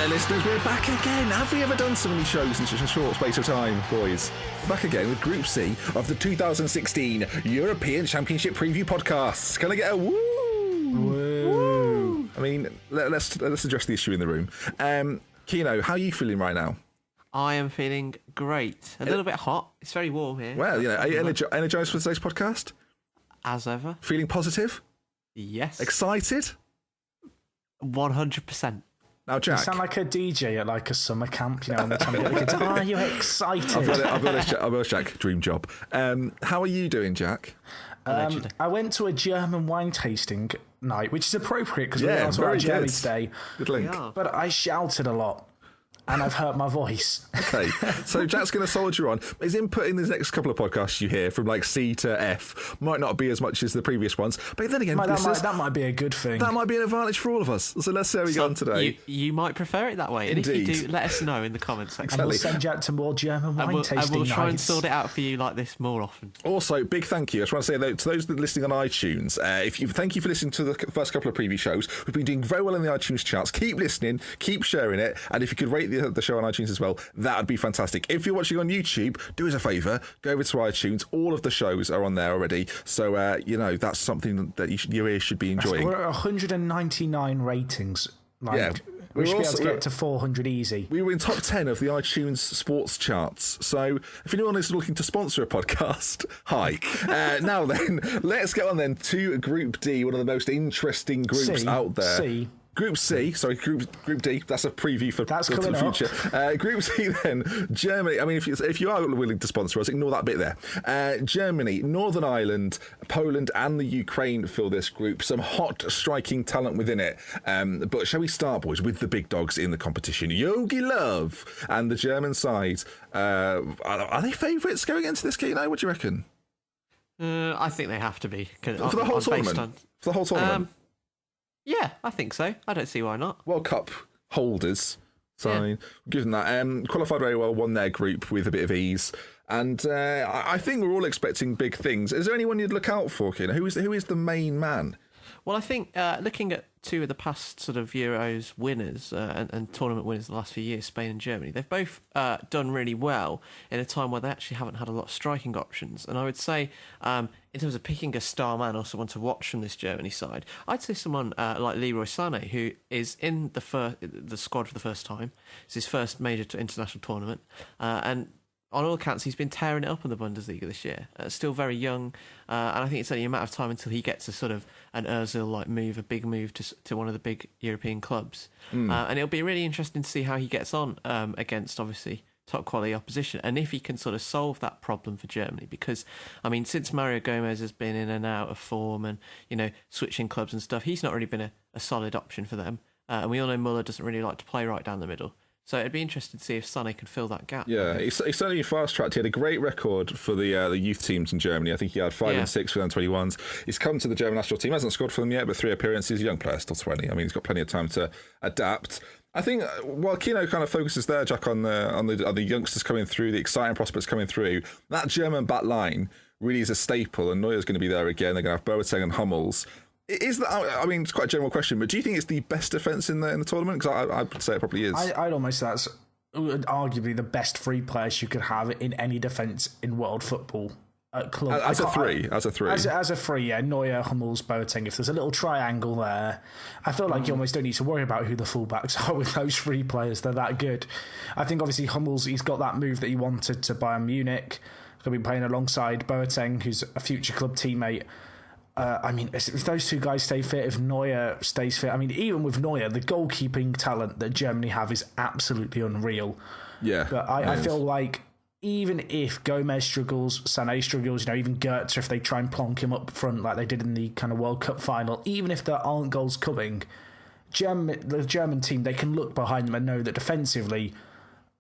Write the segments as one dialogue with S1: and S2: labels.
S1: there, listeners. We're back again. Have we ever done so many shows in such a short space of time, boys? Back again with Group C of the 2016 European Championship Preview Podcasts. Can I get a woo? Woo! I mean, let's address the issue in the room. Keeno, how are you feeling right now?
S2: I am feeling great. A little bit hot. It's very warm here.
S1: Well, are you energised for today's podcast?
S2: As ever.
S1: Feeling positive?
S2: Yes.
S1: Excited?
S2: 100%.
S1: Now, Jack.
S3: You sound like a DJ at like a summer camp, on the time you get the kids. Are you excited?
S1: I'll be honest, Jack. Dream job. How are you doing, Jack?
S3: I went to a German wine tasting night, which is appropriate because we're on to our journey today.
S1: Good link.
S3: But I shouted a lot. And I've hurt my voice.
S1: Okay, so Jack's going to soldier on. His input in the next couple of podcasts you hear, from like C to F, might not be as much as the previous ones. But then again,
S3: that might be a good thing.
S1: That might be an advantage for all of us. So let's see how we go on today.
S2: You might prefer it that way. And
S1: Indeed.
S2: if you do, let us know in the comments section.
S3: And we'll send Jack to more German wine tasting nights.
S2: And we'll try and sort it out for you like this more often.
S1: Also, big thank you. I just want to say though, to those that are listening on iTunes, thank you for listening to the first couple of preview shows. We've been doing very well in the iTunes charts. Keep listening, keep sharing it, and if you could rate the show on iTunes as well, that would be fantastic. If you're watching on YouTube, do us a favour, go over to iTunes. All of the shows are on there already, so that's something that your ears should be enjoying.
S3: We're at 199 ratings. We should be able to get to 400 easy.
S1: We were in top 10 of the iTunes sports charts. So if anyone is looking to sponsor a podcast, hi. Now then, let's get on then to Group D, one of the most interesting groups out there. Group D. That's a preview for the future. Group C then, Germany. I mean, if you are willing to sponsor us, ignore that bit there. Germany, Northern Ireland, Poland, and the Ukraine fill this group. Some hot striking talent within it. But shall we start, boys, with the big dogs in the competition? Yogi Löw and the German side. Are they favourites going into this game now? What do you reckon?
S2: I think they have to be
S1: for the whole tournament. For the whole tournament.
S2: Yeah, I think so. I don't see why not.
S1: World Cup holders. So, I mean, give them that. Qualified very well, won their group with a bit of ease. And I think we're all expecting big things. Is there anyone you'd look out for, Keeno? Who is the main man?
S2: Well, I think looking at two of the past sort of Euros winners and tournament winners the last few years, Spain and Germany, they've both done really well in a time where they actually haven't had a lot of striking options. And I would say, in terms of picking a star man or someone to watch from this Germany side, I'd say someone like Leroy Sané, who is in the squad for the first time. It's his first major international tournament. And on all accounts, he's been tearing it up in the Bundesliga this year. Still very young, and I think it's only a matter of time until he gets a sort of an Ozil-like move, a big move to one of the big European clubs. And it'll be really interesting to see how he gets on against, obviously, top quality opposition, and if he can sort of solve that problem for Germany. Because, I mean, since Mario Gomez has been in and out of form and, switching clubs and stuff, he's not really been a solid option for them. And we all know Muller doesn't really like to play right down the middle. So it'd be interesting to see if Sané can fill that gap.
S1: Yeah, he's certainly fast-tracked. He had a great record for the youth teams in Germany. I think he had 5 and 6 for the 21s. He's come to the German national team. Hasn't scored for them yet, but 3 appearances. Young player, still 20. I mean, he's got plenty of time to adapt. I think while Keeno kind of focuses there, Jack, on the youngsters coming through, the exciting prospects coming through, that German back line really is a staple, and Neuer's going to be there again. They're going to have Boateng and Hummels. Is that? I mean, it's quite a general question, but do you think it's the best defence in the tournament? Because I would say it probably is.
S3: I'd almost say that's arguably the best 3 players you could have in any defence in world football at club.
S1: As a three.
S3: As a 3, yeah. Neuer, Hummels, Boateng. If there's a little triangle there, I feel like you almost don't need to worry about who the fullbacks are with those 3 players. They're that good. I think obviously Hummels, he's got that move that he wanted to Bayern Munich. He'll be playing alongside Boateng, who's a future club teammate. I mean, if those 2 guys stay fit, if Neuer stays fit, I mean, even with Neuer, the goalkeeping talent that Germany have is absolutely unreal.
S1: Yeah.
S3: But I feel like even if Gomez struggles, Sané struggles, even Goetze, if they try and plonk him up front like they did in the kind of World Cup final, even if there aren't goals coming, the German team, they can look behind them and know that defensively,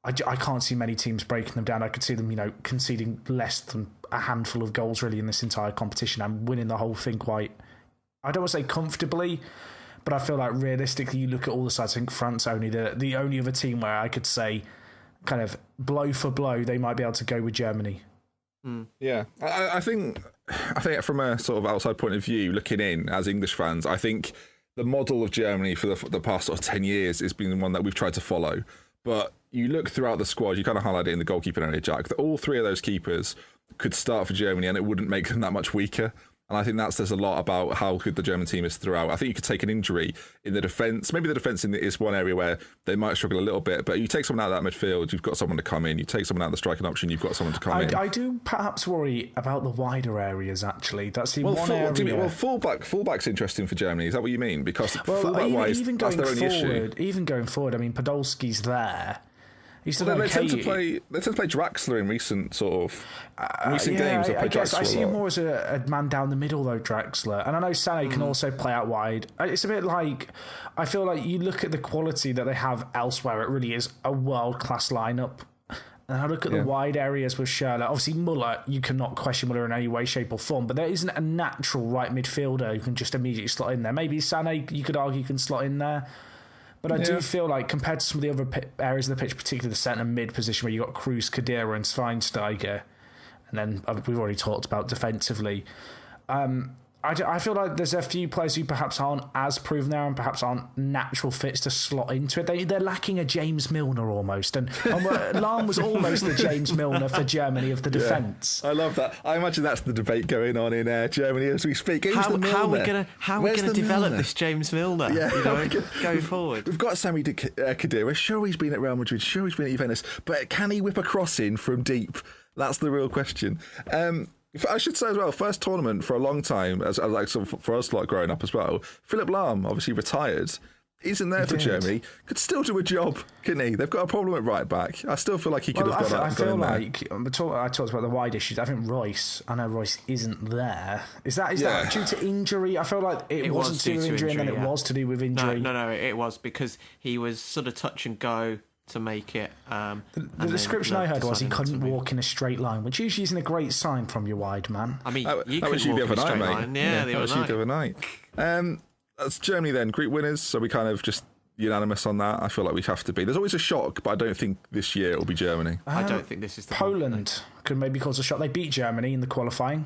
S3: I can't see many teams breaking them down. I could see them, conceding less than a handful of goals really in this entire competition and winning the whole thing quite, I don't want to say comfortably, but I feel like realistically, you look at all the sides, I think France only the only other team where I could say kind of blow for blow, they might be able to go with Germany.
S1: Yeah, I think from a sort of outside point of view, looking in as English fans, I think the model of Germany for the past sort of 10 years has been the one that we've tried to follow. But you look throughout the squad, you kind of highlight it in the goalkeeping area, Jack, that all three of those keepers could start for Germany and it wouldn't make them that much weaker. And I think that says a lot about how good the German team is throughout. I think you could take an injury in the defence. Maybe the defence is one area where they might struggle a little bit, but you take someone out of that midfield, you've got someone to come in. You take someone out of the striking option, you've got someone to come in.
S3: I do perhaps worry about the wider areas, actually. That's the one area...
S1: Fullback's interesting for Germany. Is that what you mean? Because fullback-wise, that's their only issue.
S3: Even going forward, I mean, Podolski's there. They tend
S1: to play Draxler in recent games.
S3: I guess I see him more as a man down the middle though, Draxler, and I know Sané can also play out wide. It's a bit like, I feel like you look at the quality that they have elsewhere, it really is a world class lineup. And I look at the wide areas with Schürrle. Obviously, Muller, you cannot question Muller in any way, shape, or form, but there isn't a natural right midfielder who can just immediately slot in there. Maybe Sané, you could argue, can slot in there. But I do feel like, compared to some of the other areas of the pitch, particularly the centre mid position where you've got Kroos, Khedira and Schweinsteiger, and then we've already talked about defensively, I feel like there's a few players who perhaps aren't as proven there and perhaps aren't natural fits to slot into it. They're lacking a James Milner almost. And Lahm was almost the James Milner for Germany of the defence.
S1: I love that. I imagine that's the debate going on in Germany as we speak.
S2: How are we going to develop this James Milner going forward?
S1: We've got Sami Khedira. Sure, he's been at Real Madrid. Sure, he's been at Juventus. But can he whip a cross in from deep? That's the real question. I should say as well, first tournament for a long time, as like for us like growing up as well. Philipp Lahm obviously retired. He's in there for Germany. Could still do a job, couldn't he? They've got a problem at right back. I still feel like he could have got
S3: I feel like I talked about the wide issues. I think Royce isn't there. Is that due to injury? I feel like it wasn't due to injury, and then it was to do with injury.
S2: No, it was because he was sort of touch and go to make it.
S3: The description I heard was he couldn't walk in a straight line, which usually isn't a great sign from your wide man.
S2: I mean, you could walk in a straight line. Yeah, that was you the other night.
S1: That's Germany then, group winners. So we kind of just unanimous on that. I feel like we have to be. There's always a shock, but I don't think this year it'll be Germany.
S2: I don't think this is the
S3: Poland could maybe cause a shock. They beat Germany in the qualifying.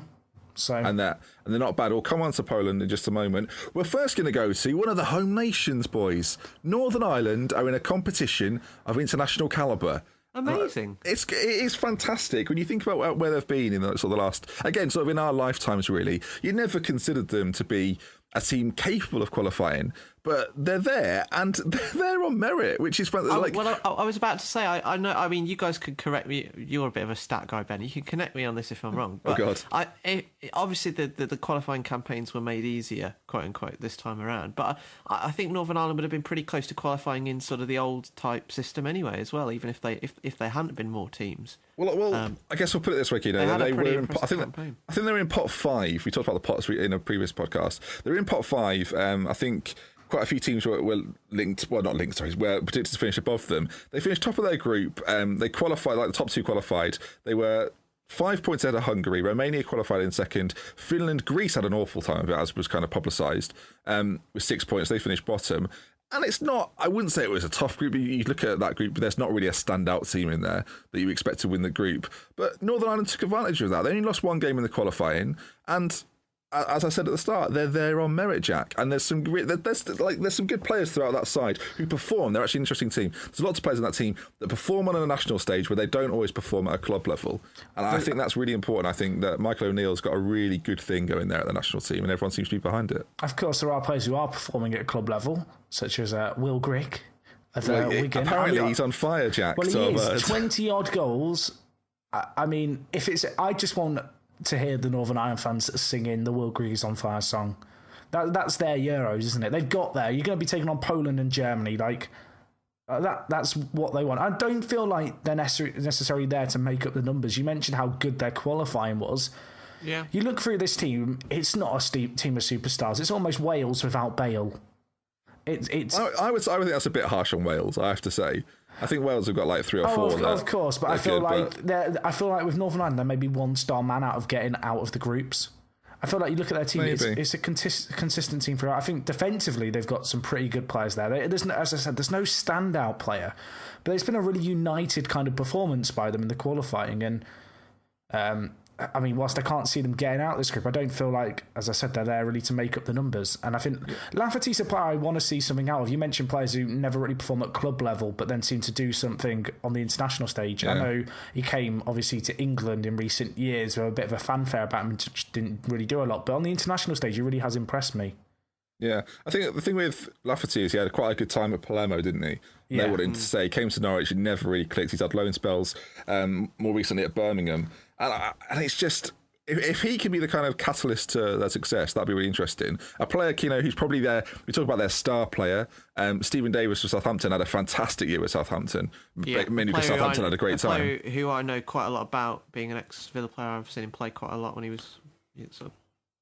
S3: So.
S1: And they're not bad. We'll come on to Poland in just a moment. We're first going to go to one of the home nations, boys. Northern Ireland are in a competition of international calibre.
S2: Amazing.
S1: It is fantastic when you think about where they've been in the last, again, sort of in our lifetimes, really. You never considered them to be a team capable of qualifying, but they're there and they're there on merit, which is like.
S2: Well, I was about to say, I know. I mean, you guys could correct me. You're a bit of a stat guy, Ben. You can connect me on this if I'm wrong. But
S1: God!
S2: Obviously, the qualifying campaigns were made easier, quote unquote, this time around. But I think Northern Ireland would have been pretty close to qualifying in sort of the old type system anyway, as well. Even if they hadn't been more teams.
S1: Well, I guess we'll put it this way, Keeno.
S2: They were in
S1: I think they're in pot 5. We talked about the pots in a previous podcast. They're in pot 5. I think quite a few teams were linked. Well, not linked. Sorry, were predicted to finish above them. They finished top of their group. They qualified, like the top 2 qualified. They were 5 points ahead of Hungary. Romania qualified in second. Finland, Greece had an awful time of it, as was kind of publicised. With 6 points, they finished bottom. And it's not, I wouldn't say it was a tough group. You look at that group, but there's not really a standout team in there that you expect to win the group. But Northern Ireland took advantage of that. They only lost 1 game in the qualifying. And as I said at the start, they're there on merit, Jack. And there's some good players throughout that side who perform. They're actually an interesting team. There's lots of players in that team that perform on a national stage where they don't always perform at a club level. And I think that's really important. I think that Michael O'Neill's got a really good thing going there at the national team, and everyone seems to be behind it.
S3: Of course, there are players who are performing at club level, such as Will Grigg of Wigan.
S1: Apparently, he's on fire, Jack.
S3: Well, he is. 20-odd goals. I mean, I just want to hear the Northern Ireland fans singing the Will Grigg is on fire song. That's their Euros, isn't it? They've got there. You're going to be taking on Poland and Germany. That's what they want. I don't feel like they're necessarily there to make up the numbers. You mentioned how good their qualifying was.
S2: Yeah.
S3: You look through this team, it's not a team of superstars. It's almost Wales without Bale.
S1: I would think that's a bit harsh on Wales, I have to say. I think Wales have got like 3 or 4.
S3: Of course, but I feel like with Northern Ireland, they're maybe 1-star man out of getting out of the groups. I feel like you look at their team, it's a consistent team throughout. I think defensively, they've got some pretty good players there. As I said, there's no standout player, but it's been a really united kind of performance by them in the qualifying. And I mean, whilst I can't see them getting out of this group, I don't feel like, as I said, they're there really to make up the numbers. And I think Lafferty's a player I want to see something out of. You mentioned players who never really perform at club level, but then seem to do something on the international stage. Yeah. I know he came, obviously, to England in recent years with a bit of a fanfare about him, and didn't really do a lot. But on the international stage, he really has impressed me.
S1: Yeah, I think the thing with Lafferty is he had quite a good time at Palermo, didn't he? Yeah. No one to say. He came to Norwich, he never really clicked. He's had loan spells, more recently at Birmingham. And it's just, if he can be the kind of catalyst to their success, that'd be really interesting. A player, Keeno, who's probably we talk about their star player. Stephen Davis for Southampton had a fantastic year with Southampton. Mainly because Southampton had a great time.
S2: A player who I know quite a lot about, being an ex-Villa player. I've seen him play quite a lot when he was sort of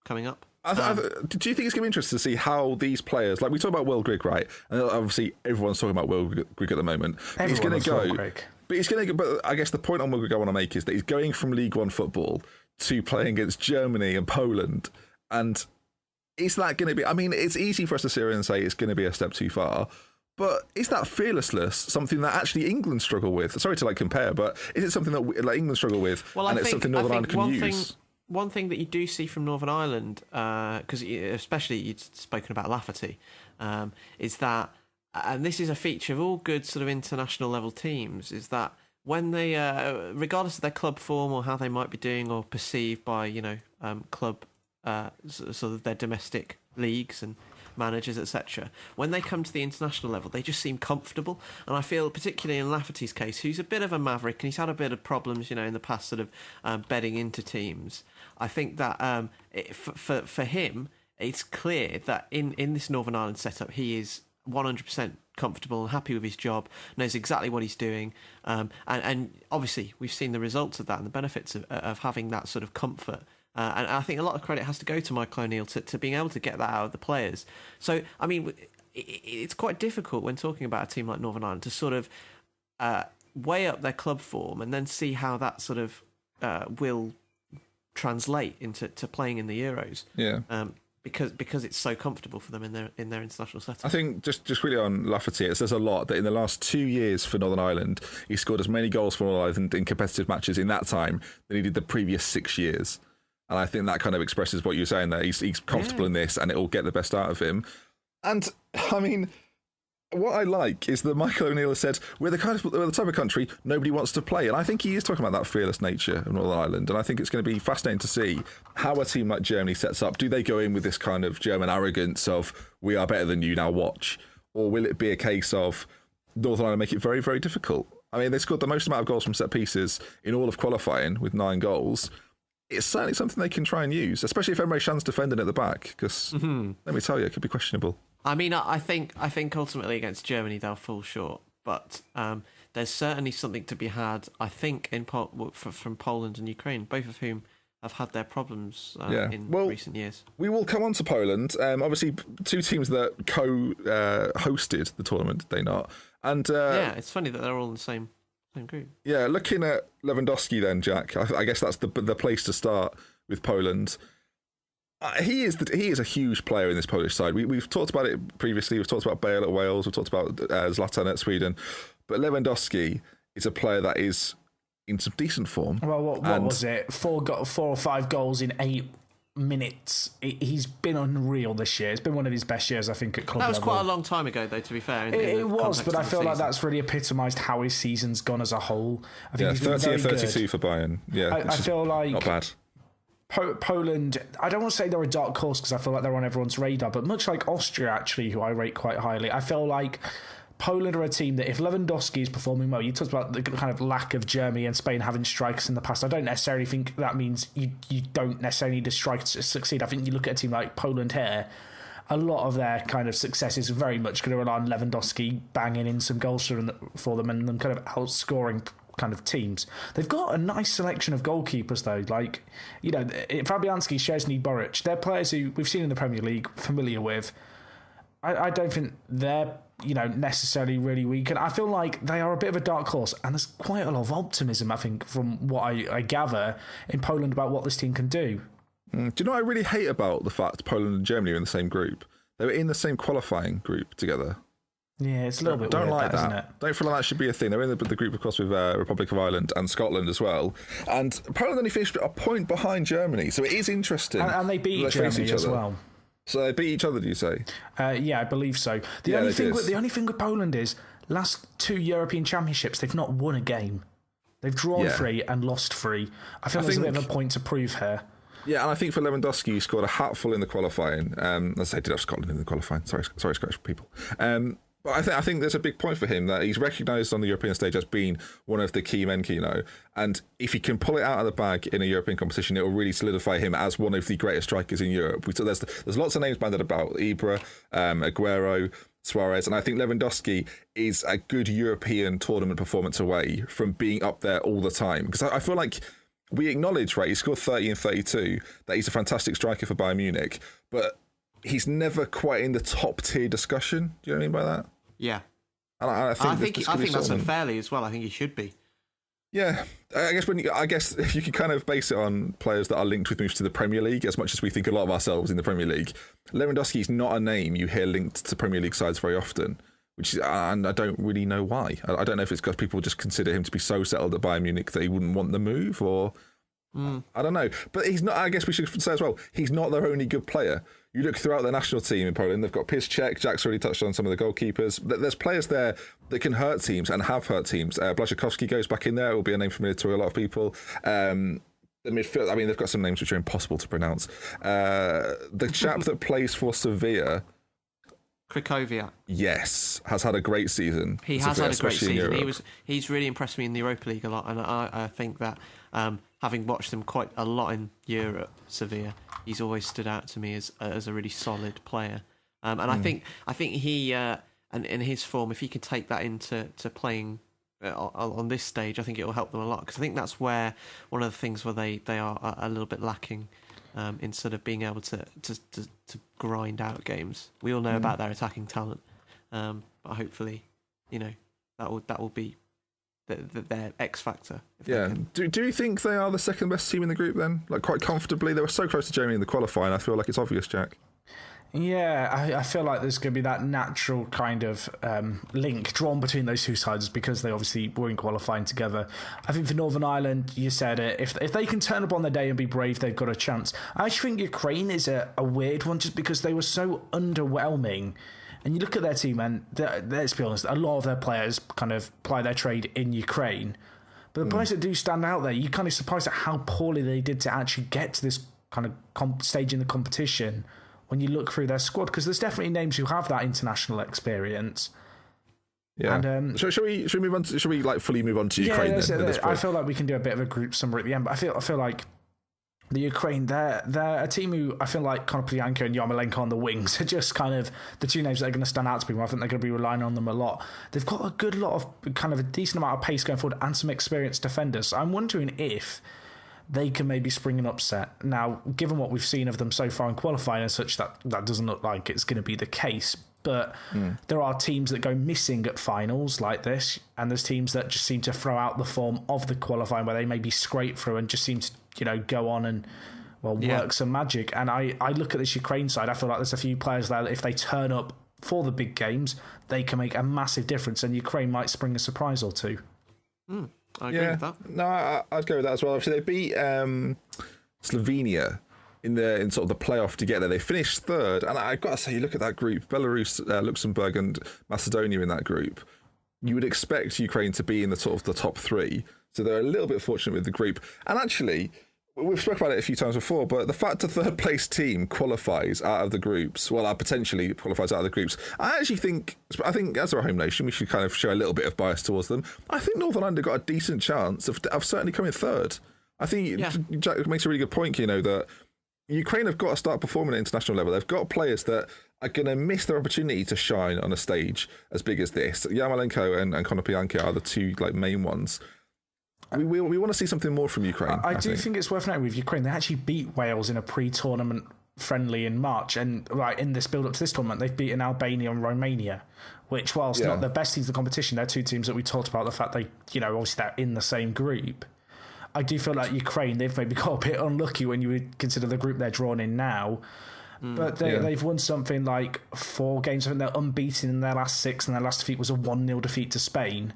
S2: coming up.
S1: Do you think it's going to be interesting to see how these players, like we talk about Will Grigg, right? And obviously everyone's talking about Will Grigg at the moment. He's going to go, but he's going to. But I guess the point on Will Grigg I want to make is that he's going from League One football to playing against Germany and Poland, and is that going to be? I mean, it's easy for us to sit here and say it's going to be a step too far. But is that fearlessness something that actually England struggle with? Sorry to compare, but is it something that England struggle with?
S2: Well,
S1: and it's something Northern Ireland can use?
S2: One thing that you do see from Northern Ireland, because especially you'd spoken about Lafferty, is that, and this is a feature of all good sort of international level teams, is that when they, regardless of their club form or how they might be doing or perceived by, club, sort of their domestic leagues and managers, etc., when they come to the international level, they just seem comfortable. And I feel, particularly in Lafferty's case, who's a bit of a maverick and he's had a bit of problems, in the past, sort of bedding into teams. I think that for him, it's clear that in this Northern Ireland setup, he is 100% comfortable and happy with his job, knows exactly what he's doing, and obviously we've seen the results of that and the benefits of having that sort of comfort. And I think a lot of credit has to go to Michael O'Neill to being able to get that out of the players. So, I mean, it's quite difficult when talking about a team like Northern Ireland to sort of weigh up their club form and then see how that sort of will translate into playing in the Euros.
S1: Yeah.
S2: Because it's so comfortable for them in their international setup.
S1: I think just really on Lafferty, it says a lot that in the last 2 years for Northern Ireland, he scored as many goals for Northern Ireland in competitive matches in that time than he did the previous 6 years. And I think that kind of expresses what you're saying there. He's comfortable in this and it will get the best out of him. And, I mean, what I like is that Michael O'Neill has said, we're the type of country nobody wants to play. And I think he is talking about that fearless nature of Northern Ireland. And I think it's going to be fascinating to see how a team like Germany sets up. Do they go in with this kind of German arrogance of, we are better than you, now watch? Or will it be a case of Northern Ireland make it very, very difficult? I mean, they scored the most amount of goals from set pieces in all of qualifying with 9 goals. It's certainly something they can try and use, especially if Emre Can's defending at the back, because let me tell you, it could be questionable.
S2: I mean, I think ultimately against Germany they'll fall short, but there's certainly something to be had, I think, from Poland and Ukraine, both of whom have had their problems in recent years. We
S1: will come on to Poland. Obviously, 2 teams that hosted the tournament, did they not? And
S2: it's funny that they're all in the same group.
S1: Yeah, looking at Lewandowski then, Jack, I guess that's the place to start with Poland. He is a huge player in this Polish side. We've talked about it previously. We've talked about Bale at Wales. We've talked about Zlatan at Sweden. But Lewandowski is a player that is in some decent form.
S3: Well, what was it? 4 or 5 goals in 8 minutes. He's been unreal this year. It's been one of his best years, I think, at club level.
S2: That was quite a long time ago, though, to be fair.
S3: It was, but I feel like that's really epitomised how his season's gone as a whole. I think he's
S1: 30 or 32 good for Bayern. Yeah,
S3: I feel like
S1: not bad.
S3: Poland, I don't want to say they're a dark horse because I feel like they're on everyone's radar, but much like Austria, actually, who I rate quite highly, I feel like Poland are a team that if Lewandowski is performing well, you talked about the kind of lack of Germany and Spain having strikers in the past. I don't necessarily think that means you don't necessarily need a striker to succeed. I think you look at a team like Poland here, a lot of their kind of success is very much going to rely on Lewandowski banging in some goals for them and them kind of outscoring kind of teams. They've got a nice selection of goalkeepers though, like, Fabianski, Szczesny, Boric. They're players who we've seen in the Premier League, familiar with. I don't think they're necessarily really weak, and I feel like they are a bit of a dark horse, and there's quite a lot of optimism, I think, from what I gather in Poland about what this team can do.
S1: Do you know what I really hate about the fact Poland and Germany are in the same group? They were in the same qualifying group together.
S3: Yeah, it's a little bit
S1: Don't
S3: weird,
S1: like that.
S3: isn't it?
S1: Don't feel like that should be a thing. They're in the group, of course, with Republic of Ireland and Scotland as well. And Poland only finished a point behind Germany, so it is interesting.
S3: And they beat Germany as well.
S1: So they beat each other, do you say?
S3: Yeah, I believe so. The only thing with Poland is last 2 European Championships, they've not won a game. They've drawn 3 and lost 3. I think there's a bit of a point to prove here.
S1: Yeah, and I think for Lewandowski, he scored a hatful in the qualifying. As I did have Scotland in the qualifying. Sorry, Scottish people. But I think there's a big point for him that he's recognised on the European stage as being one of the key men, Keeno. And if he can pull it out of the bag in a European competition, it will really solidify him as one of the greatest strikers in Europe. So there's lots of names banded about: Ibra, Aguero, Suarez, and I think Lewandowski is a good European tournament performance away from being up there all the time. Because I feel like we acknowledge, right, he scored 30 and 32, that he's a fantastic striker for Bayern Munich, but he's never quite in the top tier discussion. Do you know what I mean by that?
S2: Yeah.
S1: And I think
S2: that's unfairly as well. I think he should be.
S1: Yeah, I guess you can kind of base it on players that are linked with moves to the Premier League, as much as we think a lot of ourselves in the Premier League. Lewandowski is not a name you hear linked to Premier League sides very often, and I don't really know why. I don't know if it's because people just consider him to be so settled at Bayern Munich that he wouldn't want the move, or I don't know. But he's not. I guess we should say as well, he's not their only good player. You look throughout their national team in Poland, they've got Piszczek, Jack's already touched on some of the goalkeepers. There's players there that can hurt teams and have hurt teams. Blaszczykowski goes back in there. It will be a name familiar to a lot of people. The midfield, I mean, they've got some names which are impossible to pronounce. The chap that plays for Sevilla,
S2: Krychowiak.
S1: Yes, has had a great season.
S2: He has had a great season. He's really impressed me in the Europa League a lot, and I think that having watched them quite a lot in Europe, Sevilla, he's always stood out to me as a really solid player. And I think he and in his form, if he can take that into playing on this stage, I think it will help them a lot, because I think that's where one of the things where they are a little bit lacking. In sort of being able to grind out games. We all know about their attacking talent, but hopefully, that will be their X factor.
S1: Yeah. Do you think they are the second best team in the group then? Like, quite comfortably? They were so close to Germany in the qualifying. I feel like it's obvious, Jack.
S3: Yeah, I feel like there's going to be that natural kind of link drawn between those two sides because they obviously were in qualifying together. I think for Northern Ireland, you said it, if they can turn up on the day and be brave, they've got a chance. I actually think Ukraine is a weird one just because they were so underwhelming. And you look at their team and, let's be honest, a lot of their players kind of ply their trade in Ukraine. But the players that do stand out there, you're kind of surprised at how poorly they did to actually get to this kind of stage in the competition when you look through their squad, because there's definitely names who have that international experience.
S1: Yeah. And, should we move on? Should we fully move on to Ukraine?
S3: I feel like we can do a bit of a group summary at the end, but I feel like the Ukraine, they're a team who I feel like Konoplyanka and Yarmolenko on the wings are just kind of the two names that are going to stand out to people. I think they're going to be relying on them a lot. They've got a good lot of kind of a decent amount of pace going forward and some experienced defenders. So I'm wondering if they can maybe spring an upset. Now, given what we've seen of them so far in qualifying and such, that doesn't look like it's going to be the case. But there are teams that go missing at finals like this, and there's teams that just seem to throw out the form of the qualifying where they maybe scrape through and just seem to, go on and, work some magic. And I look at this Ukraine side, I feel like there's a few players there that if they turn up for the big games, they can make a massive difference, and Ukraine might spring a surprise or two.
S2: I agree with that.
S1: No, I'd go with that as well. Obviously, they beat Slovenia in sort of the playoff to get there. They finished third, and I've got to say, you look at that group: Belarus, Luxembourg, and Macedonia in that group. You would expect Ukraine to be in the sort of the top three, so they're a little bit fortunate with the group. And actually, we've spoken about it a few times before, but the fact a third place team qualifies out of the groups, potentially qualifies out of the groups, I think as a home nation, we should kind of show a little bit of bias towards them. I think Northern Ireland have got a decent chance of certainly coming third. I think Jack makes a really good point, that Ukraine have got to start performing at international level. They've got players that are going to miss their opportunity to shine on a stage as big as this. Yarmolenko and Konoplyanka are the two main ones. We want to see something more from Ukraine.
S3: I do think it's worth noting with Ukraine, they actually beat Wales in a pre-tournament friendly in March, and in this build-up to this tournament, they've beaten Albania and Romania, which, whilst not the best teams of the competition, they're two teams that we talked about, the fact they, obviously they're in the same group. I do feel like Ukraine, they've maybe got a bit unlucky when you would consider the group they're drawn in now. But they've won something like 4 games. I think they're unbeaten in their last 6, and their last defeat was a 1-0 defeat to Spain.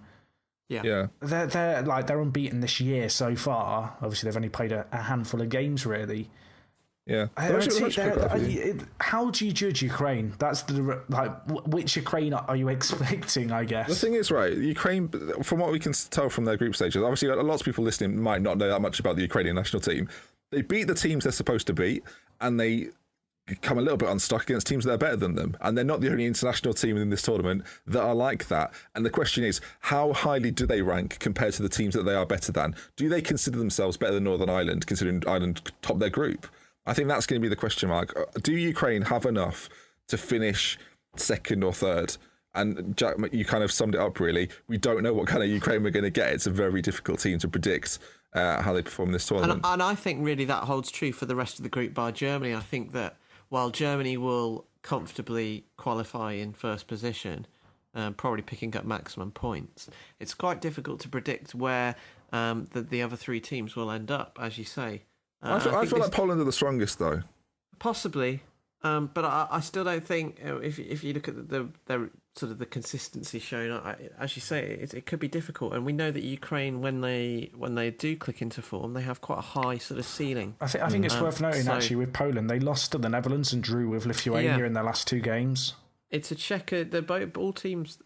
S2: Yeah.
S3: They're unbeaten this year so far. Obviously, they've only played a handful of games, really.
S1: Yeah.
S3: How do you judge Ukraine? That's which Ukraine are you expecting, I guess?
S1: The thing is, right, Ukraine, from what we can tell from their group stages, obviously lots of people listening might not know that much about the Ukrainian national team. They beat the teams they're supposed to beat, and they come a little bit unstuck against teams that are better than them. And they're not the only international team in this tournament that are like that. And the question is, how highly do they rank compared to the teams that they are better than? Do they consider themselves better than Northern Ireland, considering Ireland topped their group? I think that's going to be the question mark. Do Ukraine have enough to finish second or third? And Jack, you kind of summed it up, really. We don't know what kind of Ukraine we're going to get. It's a very difficult team to predict how they perform in this tournament.
S2: And I think really that holds true for the rest of the group bar Germany. I think that while Germany will comfortably qualify in first position, probably picking up maximum points, it's quite difficult to predict where the other 3 teams will end up, as you say.
S1: I feel like Poland are the strongest, though.
S2: Possibly, but I still don't think if you look at their sort of the consistency shown, as you say, it could be difficult. And we know that Ukraine, when they do click into form, they have quite a high sort of ceiling.
S3: I think it's worth noting actually with Poland, they lost to the Netherlands and drew with Lithuania in their last 2 games.
S2: It's a checker. All teams.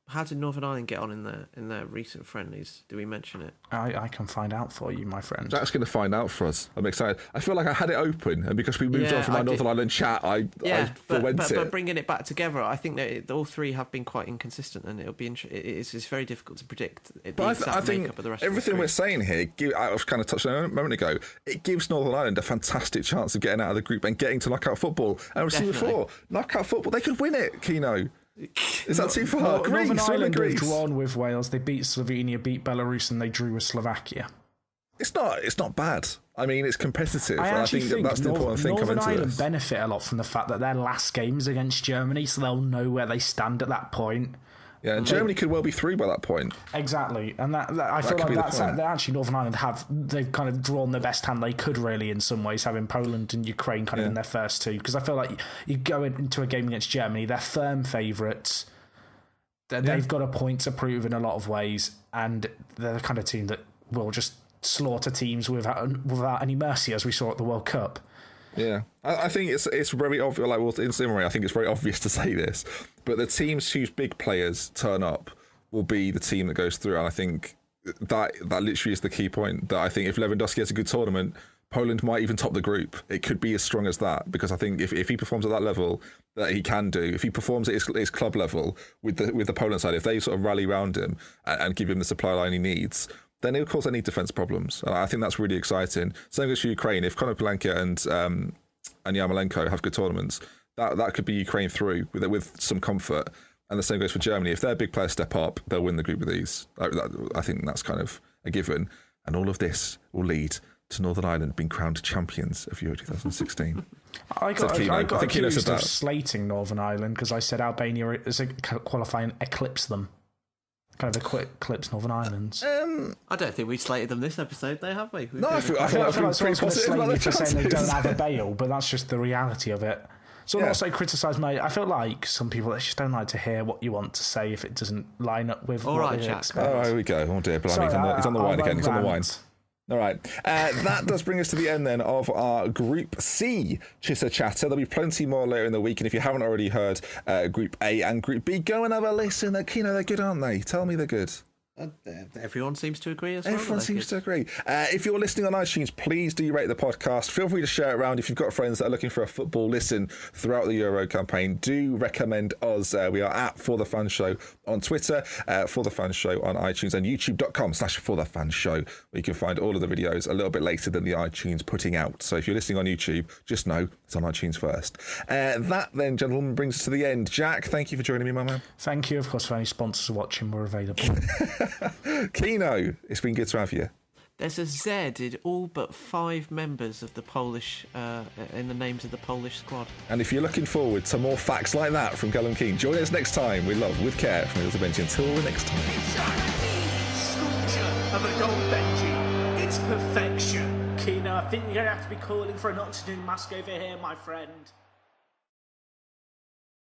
S2: How did Northern Ireland get on in their recent friendlies? Do we mention it?
S3: I can find out for you, my friend.
S1: Jack's going to find out for us. I'm excited. I feel like I had it open, and because we moved on from our Northern Ireland chat, I forwent it.
S2: But bringing it back together, I think that all 3 have been quite inconsistent, and it'll be it's very difficult to predict the exact makeup of the rest.
S1: Everything
S2: of the
S1: we're saying here, I was kind of touched on it a moment ago. It gives Northern Ireland a fantastic chance of getting out of the group and getting to knockout football. And we've seen before, knockout football, they could win it. Keeno. Is that too far?
S3: Northern Ireland have drawn with Wales. They beat Slovenia, beat Belarus, and they drew with Slovakia.
S1: It's not bad. I mean, it's competitive.
S3: I
S1: think that's the important thing coming into this.
S3: Northern Ireland benefit a lot from the fact that their last game's against Germany, so they'll know where they stand at that point.
S1: Yeah, and Germany could well be through by that point.
S3: Exactly, and I feel like that actually Northern Ireland they've kind of drawn the best hand they could really in some ways, having Poland and Ukraine kind of in their first 2. Because I feel like you go into a game against Germany, they're firm favourites. They've got a point to prove in a lot of ways, and they're the kind of team that will just slaughter teams without any mercy, as we saw at the World Cup.
S1: Yeah, I think it's very obvious. Like, in summary, I think it's very obvious to say this, but the teams whose big players turn up will be the team that goes through. And I think that literally is the key point. That I think if Lewandowski has a good tournament, Poland might even top the group. It could be as strong as that, because I think if he performs at that level that he can do, if he performs at his club level with the Poland side, if they sort of rally around him and give him the supply line he needs, then of course they need defence problems. And I think that's really exciting. Same goes for Ukraine. If Konoplyanka and Yarmolenko have good tournaments, that could be Ukraine through with some comfort. And the same goes for Germany. If their big players step up, they'll win the group with ease. I think that's kind of a given. And all of this will lead to Northern Ireland being crowned champions of Euro 2016.
S3: I got accused of slating Northern Ireland because I said Albania as a qualifying eclipse them. Kind of eclipse Northern Ireland.
S2: I don't think we slated them this episode, though, have we?
S1: I feel like someone's going to slate
S3: you for saying they don't have a bail, but that's just the reality of it. So I'm also criticise I feel like some people they just don't like to hear what you want to say if it doesn't line up with what they expect.
S1: Oh, here we go. Oh dear, Blimey, he's on the wine again. He's on the wine. All right. That does bring us to the end then of our Group C Chitter Chatter. There'll be plenty more later in the week. And if you haven't already heard Group A and Group B, go and have a listen. They're good, aren't they? Tell me they're good.
S2: Everyone seems to agree as well.
S1: Everyone seems to agree. If you're listening on iTunes, please do rate the podcast. Feel free to share it around. If you've got friends that are looking for a football listen throughout the Euro campaign, do recommend us. We are at For The Fan Show on Twitter, For The Fan Show on iTunes, and youtube.com/For The Fan Show, where you can find all of the videos a little bit later than the iTunes putting out. So if you're listening on YouTube, just know it's on iTunes first. That then, gentlemen, brings us to the end. Jack, thank you for joining me, my man.
S3: Thank you. Of course, for any sponsors watching, we're available.
S1: Keeno, it's been good to have you.
S2: There's a Z in all but 5 members of the Polish, in the names of the Polish squad.
S1: And if you're looking forward to more facts like that from Callum Keane, join us next time. We love With Care from Hills of Benji. Until the next time.
S4: It's a sculpture of a gold Benji. It's perfection.
S3: Keeno I think you're going to have to be calling for an oxygen mask over here, my friend.